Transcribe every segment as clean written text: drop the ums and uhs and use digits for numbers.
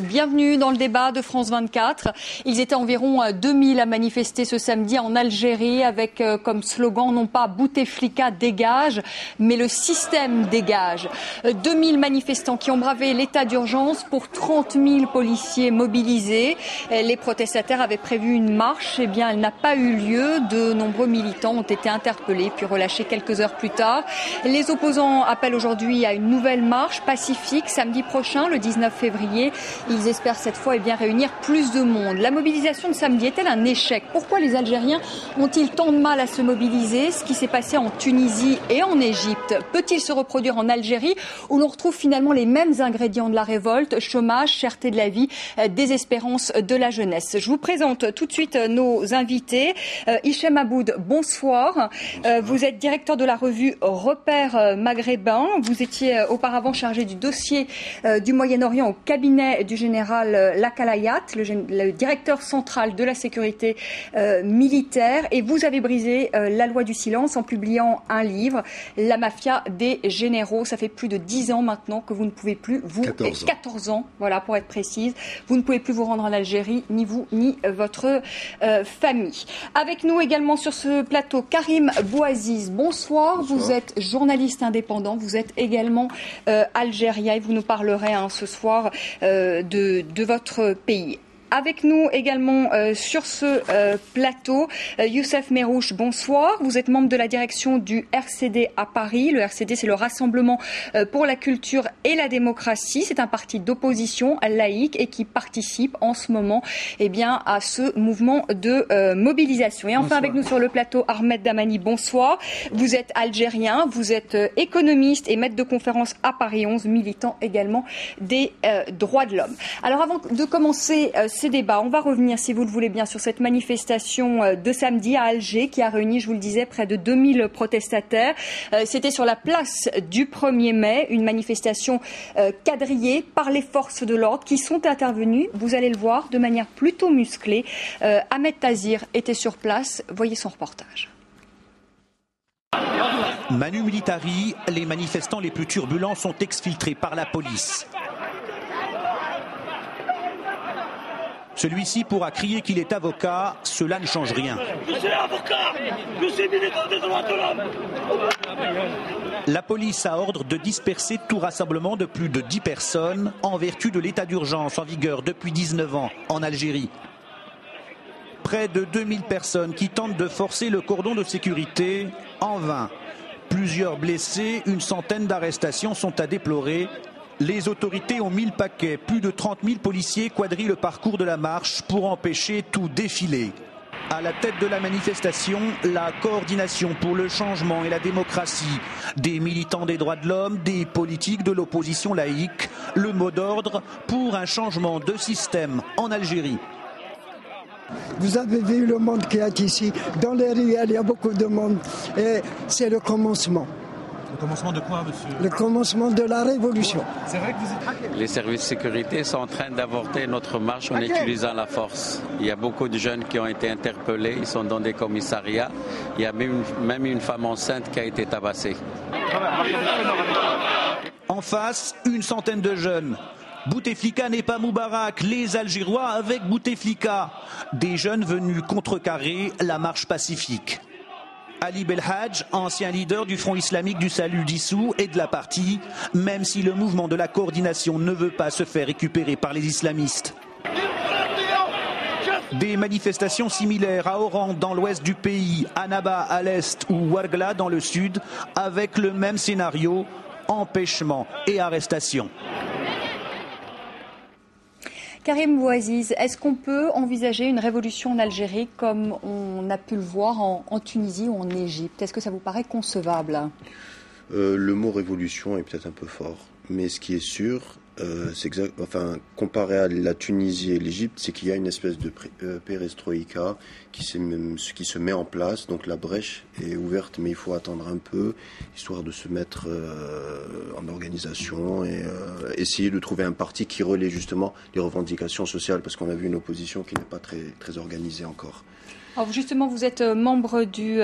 Bienvenue dans le débat de France 24. Ils étaient environ 2000 à manifester ce samedi en Algérie avec comme slogan non pas Bouteflika dégage, mais le système dégage. 2000 manifestants qui ont bravé l'état d'urgence pour 30 000 policiers mobilisés. Les protestataires avaient prévu une marche, eh bien elle n'a pas eu lieu. De nombreux militants ont été interpellés puis relâchés quelques heures plus tard. Les opposants appellent aujourd'hui à une nouvelle marche pacifique samedi prochain, le 19 février. Ils espèrent cette fois réunir plus de monde. La mobilisation de samedi est-elle un échec? Pourquoi les Algériens ont-ils tant de mal à se mobiliser? Ce qui s'est passé en Tunisie et en Égypte peut-il se reproduire en Algérie où l'on retrouve finalement les mêmes ingrédients de la révolte, chômage, cherté de la vie, désespérance de la jeunesse? Je vous présente tout de suite nos invités. Hichem Aboud, bonsoir. Vous êtes directeur de la revue Repères maghrébin. Vous étiez auparavant chargé du dossier du Moyen-Orient au cabinet du général Lakalayat, le directeur central de la sécurité militaire, et vous avez brisé la loi du silence en publiant un livre, La mafia des généraux. Ça fait plus de 10 ans maintenant que vous ne pouvez plus, 14 ans, voilà, pour être précise, vous ne pouvez plus vous rendre en Algérie, ni vous, ni votre famille. Avec nous également sur ce plateau, Karim Bouaziz, bonsoir. Vous êtes journaliste indépendant, vous êtes également algérien et vous nous parlerez ce soir de votre pays. Avec nous également sur ce plateau, Youssef Merouche, bonsoir. Vous êtes membre de la direction du RCD à Paris. Le RCD, c'est le Rassemblement pour la culture et la démocratie. C'est un parti d'opposition laïque et qui participe en ce moment à ce mouvement de mobilisation. Et enfin bonsoir. Avec nous sur le plateau, Ahmed Damani, bonsoir. Vous êtes algérien, vous êtes économiste et maître de conférence à Paris 11, militant également des droits de l'homme. Alors avant de commencer ces débats, on va revenir, si vous le voulez bien, sur cette manifestation de samedi à Alger qui a réuni, je vous le disais, près de 2000 protestataires. C'était sur la place du 1er mai, une manifestation quadrillée par les forces de l'ordre qui sont intervenues, vous allez le voir, de manière plutôt musclée. Ahmed Tazir était sur place, voyez son reportage. Manu Militari, les manifestants les plus turbulents sont exfiltrés par la police. Celui-ci pourra crier qu'il est avocat, cela ne change rien. Je suis avocat, je suis militant des droits de l'homme. La police a ordre de disperser tout rassemblement de plus de 10 personnes en vertu de l'état d'urgence en vigueur depuis 19 ans en Algérie. Près de 2000 personnes qui tentent de forcer le cordon de sécurité en vain. Plusieurs blessés, une centaine d'arrestations sont à déplorer. Les autorités ont mis le paquet. Plus de 30 000 policiers quadrillent le parcours de la marche pour empêcher tout défilé. À la tête de la manifestation, la coordination pour le changement et la démocratie. Des militants des droits de l'homme, des politiques de l'opposition laïque. Le mot d'ordre pour un changement de système en Algérie. Vous avez vu le monde qui est ici. Dans les ruelles, il y a beaucoup de monde. Et c'est le commencement. Le commencement de quoi, monsieur? Le commencement de la révolution. C'est vrai que vous êtes traqué. Les services de sécurité sont en train d'avorter notre marche en utilisant la force. Il y a beaucoup de jeunes qui ont été interpellés, ils sont dans des commissariats. Il y a même une femme enceinte qui a été tabassée. En face, une centaine de jeunes. Bouteflika n'est pas Moubarak, les Algérois avec Bouteflika. Des jeunes venus contrecarrer la marche pacifique. Ali Belhadj, ancien leader du Front islamique du salut dissous et de la partie, même si le mouvement de la coordination ne veut pas se faire récupérer par les islamistes. Des manifestations similaires à Oran dans l'ouest du pays, Annaba à l'est ou Ouargla dans le sud, avec le même scénario, empêchement et arrestation. Karim Bouaziz, est-ce qu'on peut envisager une révolution en Algérie comme on a pu le voir en Tunisie ou en Égypte? Est-ce que ça vous paraît concevable? Le mot révolution est peut-être un peu fort, mais ce qui est sûr, comparé à la Tunisie et l'Égypte, c'est qu'il y a une espèce de perestroïka qui se met en place. Donc la brèche est ouverte, mais il faut attendre un peu, histoire de se mettre en organisation et essayer de trouver un parti qui relaie justement les revendications sociales, parce qu'on a vu une opposition qui n'est pas très, très organisée encore. Alors justement, vous êtes membre du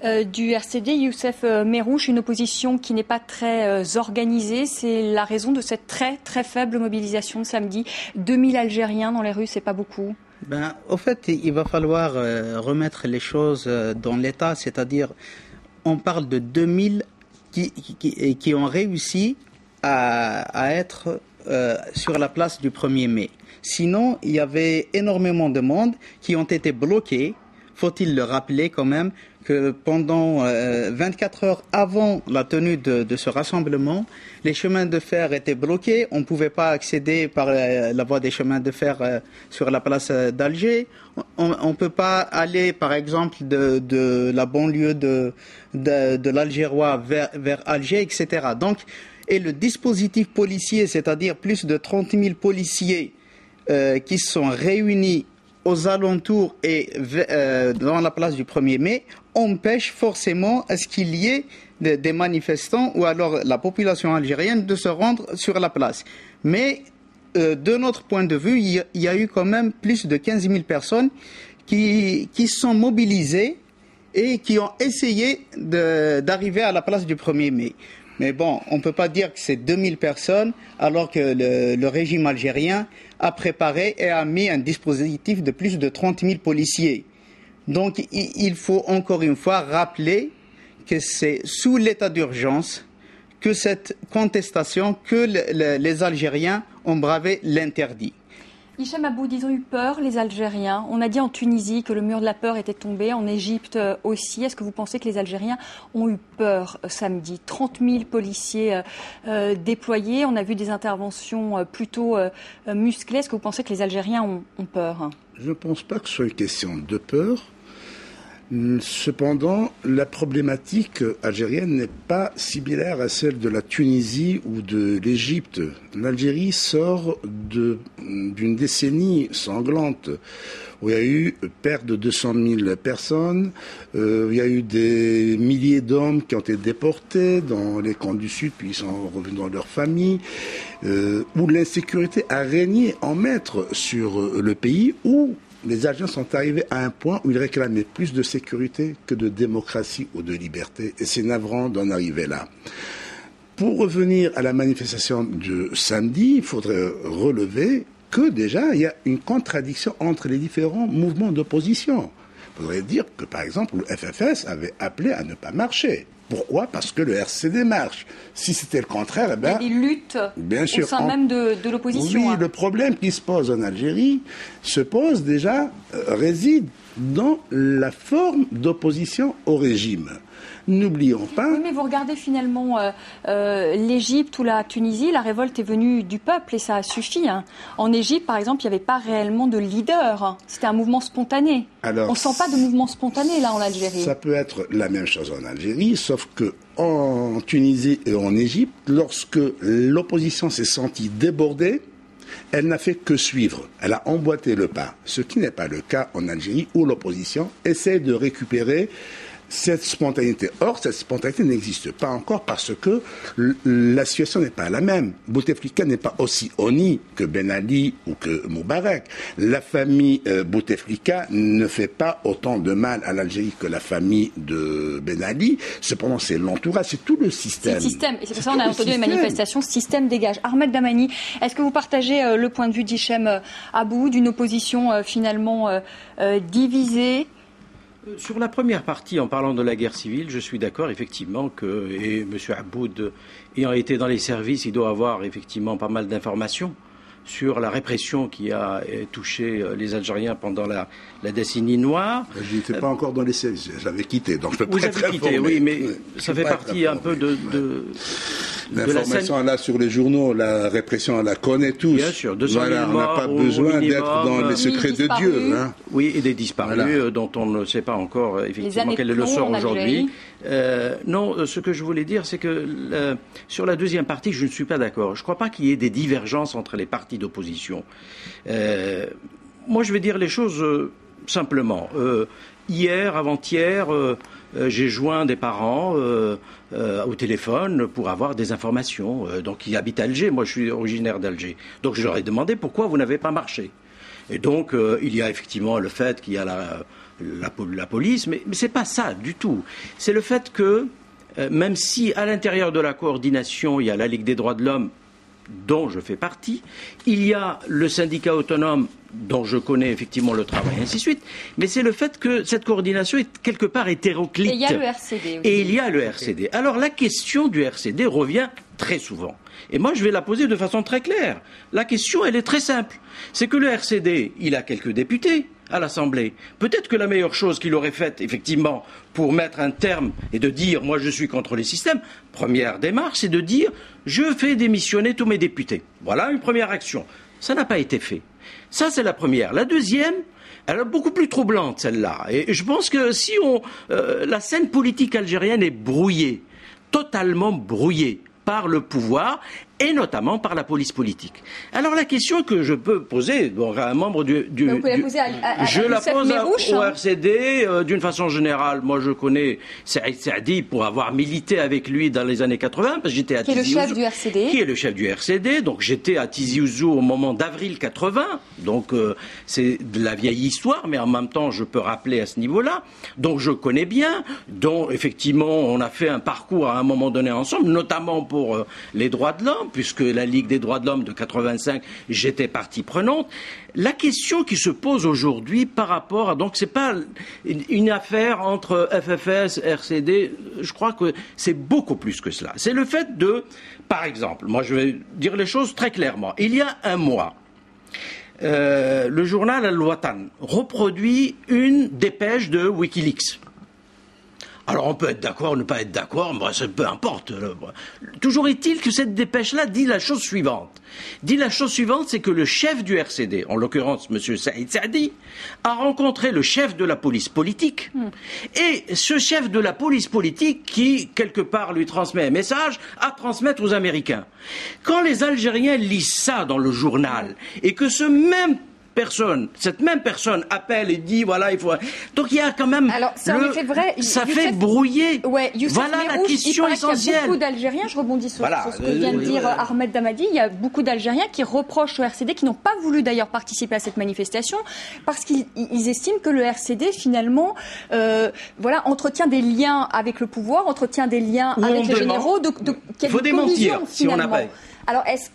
RCD, Youssef Merouche, une opposition qui n'est pas très organisée. C'est la raison de cette très très faible mobilisation de samedi. 2000 Algériens dans les rues, c'est pas beaucoup. Au fait, il va falloir remettre les choses dans l'état, c'est-à-dire on parle de 2000 qui ont réussi à être sur la place du 1er mai. Sinon, il y avait énormément de monde qui ont été bloqués. Faut-il le rappeler quand même que pendant 24 heures avant la tenue de ce rassemblement, les chemins de fer étaient bloqués. On ne pouvait pas accéder par la voie des chemins de fer sur la place d'Alger. On ne peut pas aller, par exemple, de la banlieue de l'Algérois vers Alger, etc. Donc, et le dispositif policier, c'est-à-dire plus de 30 000 policiers qui sont réunis aux alentours et dans la place du 1er mai, empêche forcément à ce qu'il y ait des manifestants ou alors la population algérienne de se rendre sur la place. Mais de notre point de vue, il y a eu quand même plus de 15 000 personnes qui sont mobilisées et qui ont essayé d'arriver à la place du 1er mai. Mais bon, on ne peut pas dire que c'est 2000 personnes alors que le régime algérien a préparé et a mis un dispositif de plus de 30 000 policiers. Donc il faut encore une fois rappeler que c'est sous l'état d'urgence que cette contestation, que les Algériens ont bravé l'interdit. Hicham Aboud, ils ont eu peur, les Algériens. On a dit en Tunisie que le mur de la peur était tombé, en Égypte aussi. Est-ce que vous pensez que les Algériens ont eu peur samedi ? 30 000 policiers déployés. On a vu des interventions plutôt musclées. Est-ce que vous pensez que les Algériens ont peur ? Je ne pense pas que ce soit une question de peur. Cependant, la problématique algérienne n'est pas similaire à celle de la Tunisie ou de l'Égypte. L'Algérie sort d'une décennie sanglante où il y a eu perte de 200 000 personnes, il y a eu des milliers d'hommes qui ont été déportés dans les camps du Sud, puis ils sont revenus dans leurs familles, où l'insécurité a régné en maître sur le pays, où les Algériens sont arrivés à un point où ils réclamaient plus de sécurité que de démocratie ou de liberté. Et c'est navrant d'en arriver là. Pour revenir à la manifestation de samedi, il faudrait relever que déjà, il y a une contradiction entre les différents mouvements d'opposition. Il faudrait dire que, par exemple, le FFS avait appelé à ne pas marcher. Pourquoi ? Parce que le RCD marche. Si c'était le contraire, eh ben, il y a des luttes bien sûr, au sein même de l'opposition. Oui, le problème qui se pose en Algérie réside dans la forme d'opposition au régime. N'oublions pas... Oui, mais vous regardez finalement l'Égypte ou la Tunisie, la révolte est venue du peuple et ça a suffi. Hein. En Égypte, par exemple, il n'y avait pas réellement de leader. C'était un mouvement spontané. Alors, on ne sent pas de mouvement spontané là en Algérie. Ça peut être la même chose en Algérie, sauf que en Tunisie et en Égypte, lorsque l'opposition s'est sentie débordée, elle n'a fait que suivre. Elle a emboîté le pas. Ce qui n'est pas le cas en Algérie où l'opposition essaie de récupérer cette spontanéité. Or, cette spontanéité n'existe pas encore parce que la situation n'est pas la même. Bouteflika n'est pas aussi honni que Ben Ali ou que Moubarak. La famille Bouteflika ne fait pas autant de mal à l'Algérie que la famille de Ben Ali. Cependant, c'est l'entourage, c'est tout le système. C'est le système. Et c'est pour ça qu'on a entendu les manifestations, système dégage. Ahmed Damani, est-ce que vous partagez le point de vue d'Hicham Aboud, d'une opposition finalement divisée ? Sur la première partie, en parlant de la guerre civile, je suis d'accord effectivement que, et M. Aboud ayant été dans les services, il doit avoir effectivement pas mal d'informations sur la répression qui a touché les Algériens pendant la décennie noire. Je n'étais pas encore dans les services, j'avais quitté, donc je peux pas être informé. Vous avez quitté, oui, mais ça fait partie un peu de l'information là sur les journaux, la répression, on la connaît tous. Bien sûr, 200 000 voilà, on n'a pas besoin d'être dans les secrets de Dieu. Hein. Oui, et des disparus dont on ne sait pas encore effectivement quel est le sort aujourd'hui. Non, ce que je voulais dire, c'est que sur la deuxième partie, je ne suis pas d'accord. Je ne crois pas qu'il y ait des divergences entre les partis d'opposition. Moi, je vais dire les choses simplement. Hier, avant-hier, j'ai joint des parents au téléphone pour avoir des informations. Donc, ils habitent à Alger. Moi, je suis originaire d'Alger. Donc, je leur ai demandé pourquoi vous n'avez pas marché. Et donc, il y a effectivement le fait qu'il y a la police, mais c'est pas ça du tout. C'est le fait que, même si à l'intérieur de la coordination, il y a la Ligue des droits de l'homme, dont je fais partie, il y a le syndicat autonome dont je connais effectivement le travail, et ainsi de suite, mais c'est le fait que cette coordination est quelque part hétéroclite. Et il y a le RCD aussi. Et il y a le RCD. Alors la question du RCD revient très souvent. Et moi, je vais la poser de façon très claire. La question, elle est très simple. C'est que le RCD, il a quelques députés à l'Assemblée. Peut-être que la meilleure chose qu'il aurait faite, effectivement, pour mettre un terme et de dire « moi, je suis contre les systèmes », première démarche, c'est de dire « je fais démissionner tous mes députés ». Voilà une première action. Ça n'a pas été fait. Ça, c'est la première. La deuxième, elle est beaucoup plus troublante, celle-là. Et je pense que si la scène politique algérienne est brouillée, totalement brouillée par le pouvoir et notamment par la police politique. Alors la question que je peux poser à un membre vous pouvez la poser à je la pose Merouche, au RCD d'une façon générale. Moi je connais Saïd Saadi pour avoir milité avec lui dans les années 80 parce que j'étais à Tizi Ouzou. Qui est le chef du RCD. Qui est le chef du RCD. Donc j'étais à Tizi Ouzou au moment d'avril 80. Donc c'est de la vieille histoire, mais en même temps je peux rappeler à ce niveau-là. Donc je connais bien. Dont effectivement on a fait un parcours à un moment donné ensemble, notamment pour les droits de l'homme, puisque la Ligue des droits de l'homme de 85, j'étais partie prenante. La question qui se pose aujourd'hui par rapport à... Donc c'est pas une affaire entre FFS, RCD, je crois que c'est beaucoup plus que cela. C'est le fait de... Par exemple, moi je vais dire les choses très clairement. Il y a un mois, le journal Al-Watan reproduit une dépêche de Wikileaks. Alors on peut être d'accord ou ne pas être d'accord, peu importe. Toujours est-il que cette dépêche-là dit la chose suivante. Dit la chose suivante, c'est que le chef du RCD, en l'occurrence M. Saïd Saadi, a rencontré le chef de la police politique. Et ce chef de la police politique, qui quelque part lui transmet un message, à transmettre aux Américains. Quand les Algériens lisent ça dans le journal, et que cette même personne appelle et dit voilà il faut. Donc il y a quand même. Alors c'est en effet vrai. Ça fait brouiller. Ouais, voilà Merouche, la question essentielle. Il y a beaucoup d'Algériens. Je rebondis sur ce que vient de dire Ahmed Damadi. Il y a beaucoup d'Algériens qui reprochent au RCD, qui n'ont pas voulu d'ailleurs participer à cette manifestation, parce qu'ils estiment que le RCD finalement, entretient des liens avec le pouvoir, entretient des liens avec les généraux. Il faut démentir si on n'a pas. Alors qu'est-ce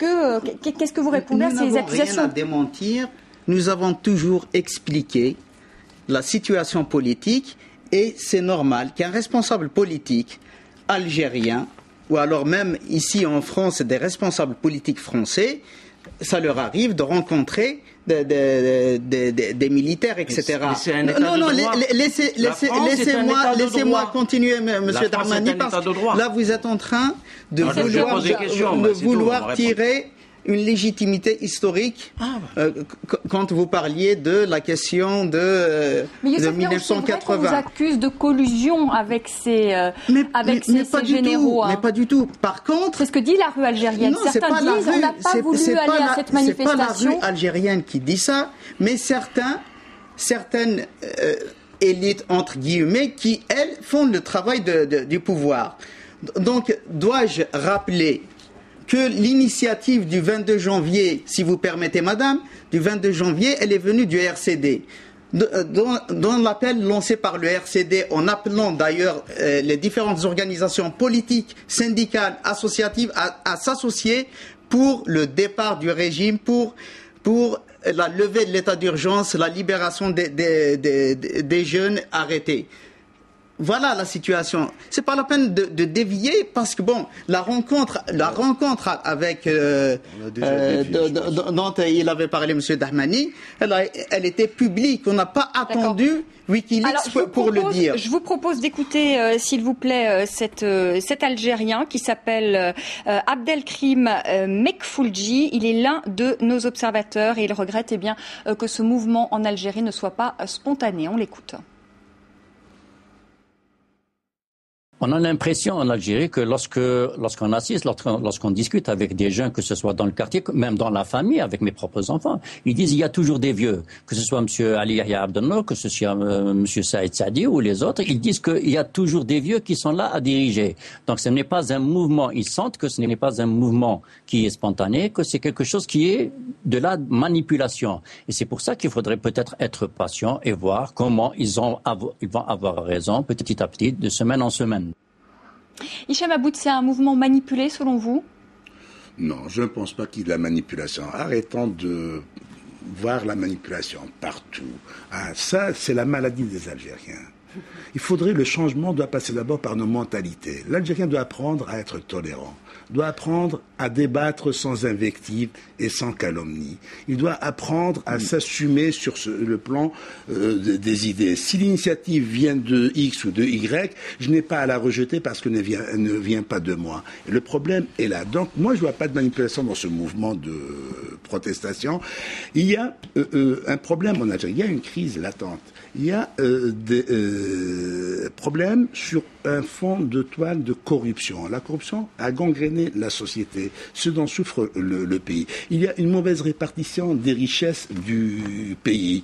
que vous répondez à ces accusations? Rien à démentir. Nous avons toujours expliqué la situation politique et c'est normal qu'un responsable politique algérien, ou alors même ici en France des responsables politiques français, ça leur arrive de rencontrer des militaires, etc. Laissez-moi continuer, Monsieur Darmani, parce que là vous êtes en train de vouloir tirer une légitimité historique quand vous parliez de la question de 1980. On vous accuse de collusion avec ces généraux. Mais pas du tout. Par contre... C'est ce que dit la rue algérienne. Certains disent on n'a pas voulu aller à cette manifestation. C'est pas la rue algérienne qui dit ça, mais certaines élites, entre guillemets, qui, elles, font le travail du pouvoir. Donc, dois-je rappeler que l'initiative du 22 janvier, si vous permettez madame, du 22 janvier, elle est venue du RCD. Dans l'appel lancé par le RCD, en appelant d'ailleurs les différentes organisations politiques, syndicales, associatives à s'associer pour le départ du régime, pour la levée de l'état d'urgence, la libération des jeunes arrêtés. Voilà la situation. C'est pas la peine de dévier parce que la rencontre avec dont il avait parlé M. Dahmani, elle était publique. On n'a pas attendu Wikileaks pour le dire. Je vous propose d'écouter, s'il vous plaît, cet Algérien qui s'appelle Abdelkrim Mekfoulji. Il est l'un de nos observateurs et il regrette que ce mouvement en Algérie ne soit pas spontané. On l'écoute. On a l'impression en Algérie que lorsqu'on assiste, lorsqu'on discute avec des gens, que ce soit dans le quartier, même dans la famille, avec mes propres enfants, ils disent il y a toujours des vieux, que ce soit M. Ali Yahya Abdelnour, que ce soit M. Saïd Saadi ou les autres, ils disent qu'il y a toujours des vieux qui sont là à diriger. Donc ce n'est pas un mouvement, ils sentent que ce n'est pas un mouvement qui est spontané, que c'est quelque chose qui est de la manipulation. Et c'est pour ça qu'il faudrait peut-être être patient et voir comment ils vont avoir raison petit à petit, de semaine en semaine. Hicham Aboud, c'est un mouvement manipulé selon vous ? Non, je ne pense pas qu'il y ait de la manipulation. Arrêtons de voir la manipulation partout. Ah, ça, c'est la maladie des Algériens. Le changement doit passer d'abord par nos mentalités. L'Algérien doit apprendre à être tolérant, doit apprendre à débattre sans invective et sans calomnie. Il doit apprendre à s'assumer sur le plan des idées. Si l'initiative vient de X ou de Y, je n'ai pas à la rejeter parce qu'elle ne vient pas de moi. Et le problème est là. Donc, moi, je ne vois pas de manipulation dans ce mouvement de protestation. Il y a un problème en Algérie. Il y a une crise latente. Il y a des problèmes sur un fond de toile de corruption. La corruption a gangréné la société, ce dont souffre le pays. Il y a une mauvaise répartition des richesses du pays.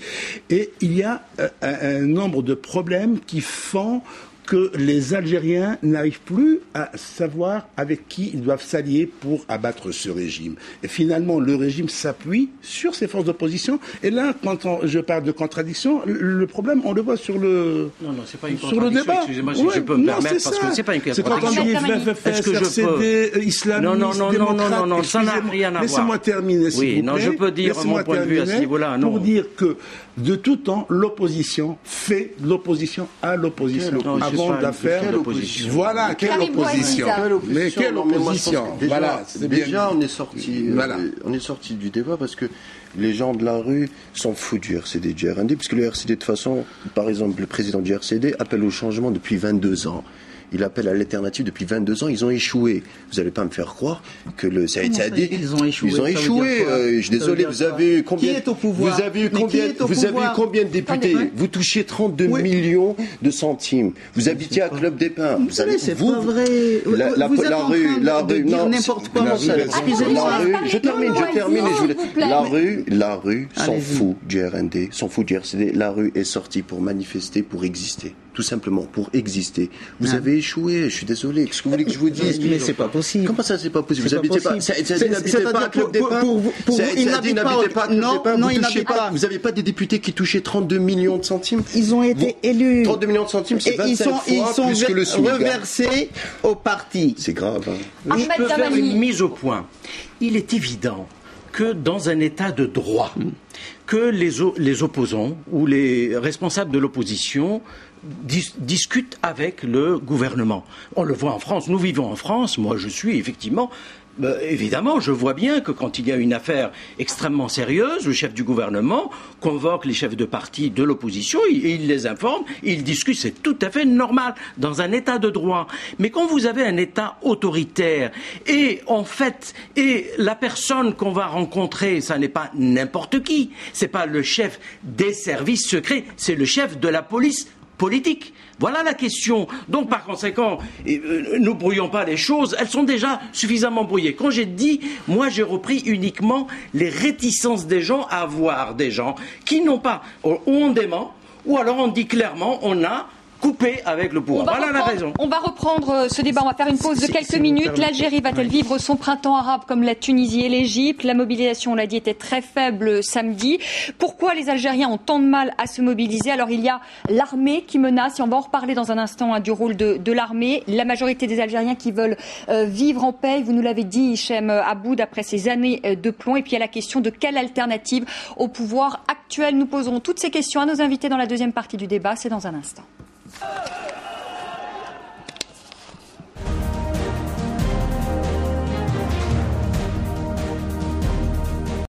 Et il y a un nombre de problèmes qui font que les Algériens n'arrivent plus à savoir avec qui ils doivent s'allier pour abattre ce régime. Et finalement, le régime s'appuie sur ses forces d'opposition. Et là, quand je parle de contradiction, le problème, on le voit sur le c'est pas une contradiction. Excusez-moi si je peux me permettre, parce que c'est pas une contradiction. C'est quand on dit FFS, RCD, islamiste, démocrate. Non, ça n'a rien à voir. Laissez-moi terminer, s'il vous plaît. Non, je peux dire mon point de vue à ce niveau-là. Pour dire que, de tout temps, l'opposition fait l'opposition à l'opposition. Avant de la faire, voilà, quelle opposition. Mais quelle opposition. Voilà, déjà, on est sorti du débat parce que les gens de la rue s'en foutent du RCD, du RND, puisque le RCD, de toute façon, par exemple, le président du RCD appelle au changement depuis 22 ans. Il appelle à l'alternative depuis 22 ans, ils ont échoué. Vous n'allez pas me faire croire que le Saïd Saadi... Ils ont échoué. Ils ont échoué. Je suis désolé, vous avez eu combien... Qui est au pouvoir? Vous avez eu combien de députés? Vous touchez 32 millions de centimes. Vous habitiez à Club des Pins. Vous savez, c'est pas vrai. La rue, non, n'importe quoi. Excusez-moi. Je termine. La rue s'en fout du RND, s'en fout du RCD. La rue est sortie pour manifester, pour exister. Tout simplement, pour exister. Vous avez échoué, je suis désolé. Qu'est-ce que vous voulez que je vous dise? Mais c'est pas possible. Comment ça, c'est pas possible? Vous n'habitez pas à Club des Pins? Il n'habite pas. Non, il n'habite pas. Vous n'avez pas des députés qui touchaient 32 millions de centimes? Ils ont été élus. 32 millions de centimes, c'est 25 fois plus que le SMIC. Ils sont reversés au parti. C'est grave. Je peux faire une mise au point. Il est évident que dans un état de droit, que les opposants ou les responsables de l'opposition discutent avec le gouvernement. On le voit en France, nous vivons en France, moi je suis effectivement... évidemment, je vois bien que quand il y a une affaire extrêmement sérieuse, le chef du gouvernement convoque les chefs de parti de l'opposition, et il les informe, il discute, c'est tout à fait normal dans un état de droit. Mais quand vous avez un état autoritaire, et en fait, la personne qu'on va rencontrer, ça n'est pas n'importe qui, c'est pas le chef des services secrets, c'est le chef de la police politique. Voilà la question. Donc, par conséquent, ne brouillons pas les choses. Elles sont déjà suffisamment brouillées. Quand j'ai dit, moi, j'ai repris uniquement les réticences des gens à voir des gens qui n'ont pas, ou on dément, ou alors on dit clairement, on a coupé avec le pouvoir. Voilà la raison. On va reprendre ce débat. On va faire une pause de quelques minutes. L'Algérie va-t-elle vivre son printemps arabe comme la Tunisie et l'Égypte? La mobilisation, on l'a dit, était très faible samedi. Pourquoi les Algériens ont tant de mal à se mobiliser? Alors, il y a l'armée qui menace, et on va en reparler dans un instant du rôle de l'armée. La majorité des Algériens qui veulent vivre en paix. Vous nous l'avez dit, Hicham Aboud, après ces années de plomb. Et puis, il y a la question de quelle alternative au pouvoir actuel. Nous poserons toutes ces questions à nos invités dans la deuxième partie du débat. C'est dans un instant.